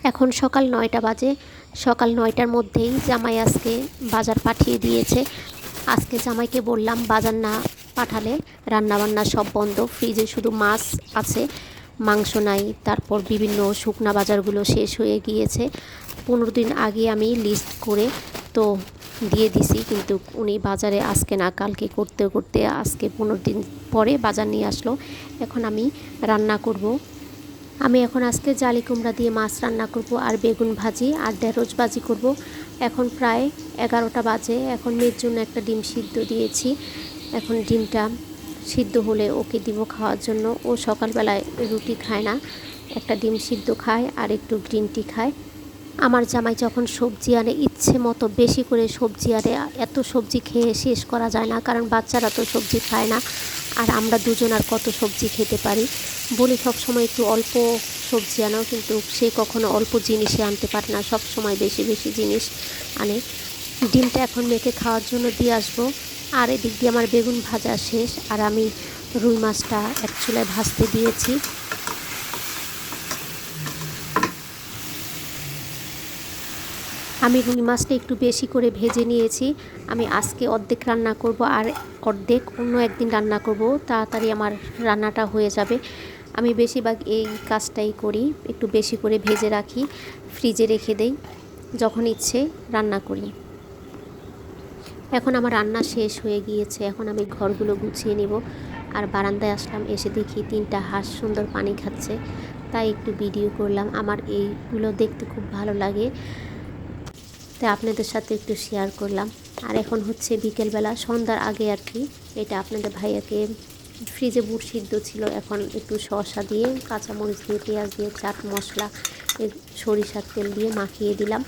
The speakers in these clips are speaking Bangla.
এখন সকাল ৯টা বাজে। সকাল ৯টার মধ্যেই জামাই আজকে বাজার পাঠিয়ে দিয়েছে। আজকে জামাইকে বললাম বাজার না পাঠালে রান্নাবান্না সব বন্ধ, ফ্রিজে শুধু মাছ আছে, মাংস নাই। তারপর বিভিন্ন শুকনা বাজারগুলো শেষ হয়ে গিয়েছে। 15 দিন আগে আমি লিস্ট করে তো দিয়ে দিছি, কিন্তু উনি বাজারে আজকে না কালকে করতে করতে আজকে 15 দিন পরে বাজার নিয়ে আসলো। এখন আমি রান্না করব। আমি এখন আজকে জালি কুমড়া দিয়ে মাছ রান্না করব, আর বেগুন ভাজি আর ঢেঁড়স ভাজি করব। এখন প্রায় 11টা বাজে। এখন মেয়ের জন্য একটা ডিম সিদ্ধ দিয়েছি। এখন ডিমটা সিদ্ধ হলে ওকে দিব খাওয়ার জন্য। ও সকালবেলায় রুটি খায় না, একটা ডিম সিদ্ধ খায় আর একটু গ্রিন টি খায়। আমার জামাই যখন সবজি আনে ইচ্ছে মতো বেশি করে সবজি আনে, এত সবজি খেয়ে শেষ করা যায় না, কারণ বাচ্চারা তো সবজি খায় না, আর আমরা দুজন আর কত সবজি খেতে পারি। বলি সব সময় একটু অল্প সবজি আনাও, কিন্তু সে কখনো অল্প জিনিসে আনতে পারে না, সব সময় বেশি বেশি জিনিস আনে। ডিমটা এখন মেখে খাওয়ার জন্য দিয়ে আসবো। আর এদিক দিয়ে আমার বেগুন ভাজা শেষ, আর আমি রুই মাছটা এক চুলায় ভাজতে দিয়েছি। আমি রুই মাছটা একটু বেশি করে ভেজে নিয়েছি। আমি আজকে অর্ধেক রান্না করব আর অর্ধেক অন্য একদিন রান্না করব, তাড়াতাড়ি আমার রান্নাটা হয়ে যাবে। আমি বেশিরভাগ এই কাজটাই করি, একটু বেশি করে ভেজে রাখি, ফ্রিজে রেখে দেই, যখন ইচ্ছে রান্না করি। এখন আমার রান্না শেষ হয়ে গিয়েছে। এখন আমি ঘরগুলো গুছিয়ে নিব। আর বারান্দায় আসলাম, এসে দেখি 3টা হাঁস সুন্দর পানি খাচ্ছে, তাই একটু ভিডিও করলাম। আমার এইগুলো দেখতে খুব ভালো লাগে, তাই আপনাদের সাথে একটু শেয়ার করলাম। আর এখন হচ্ছে বিকেলবেলা, সন্ধ্যার আগে আর কি। এটা আপনাদের ভাইয়াকে ফ্রিজে বুট সিদ্ধ ছিল, এখন একটু শসা দিয়ে কাঁচামরিচ দিয়ে পেঁয়াজ দিয়ে চাট মশলা সরিষার তেল দিয়ে মাখিয়ে দিলাম।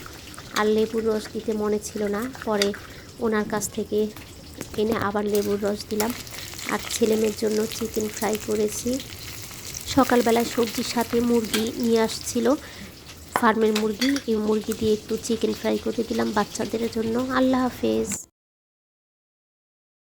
আর লেবুর রস দিতে মনে ছিল না, পরে ওনার কাছ থেকে এনে আবার লেবুর রস দিলাম। আর ছেলেমেয়ের জন্য চিকেন ফ্রাই করেছি। সকালবেলায় সবজির সাথে মুরগি নিয়ে আসছিল, ফার্মের মুরগি। এই মুরগি দিয়ে একটু চিকেন ফ্রাই করে দিলাম বাচ্চাদের জন্য। আল্লাহ হাফেজ।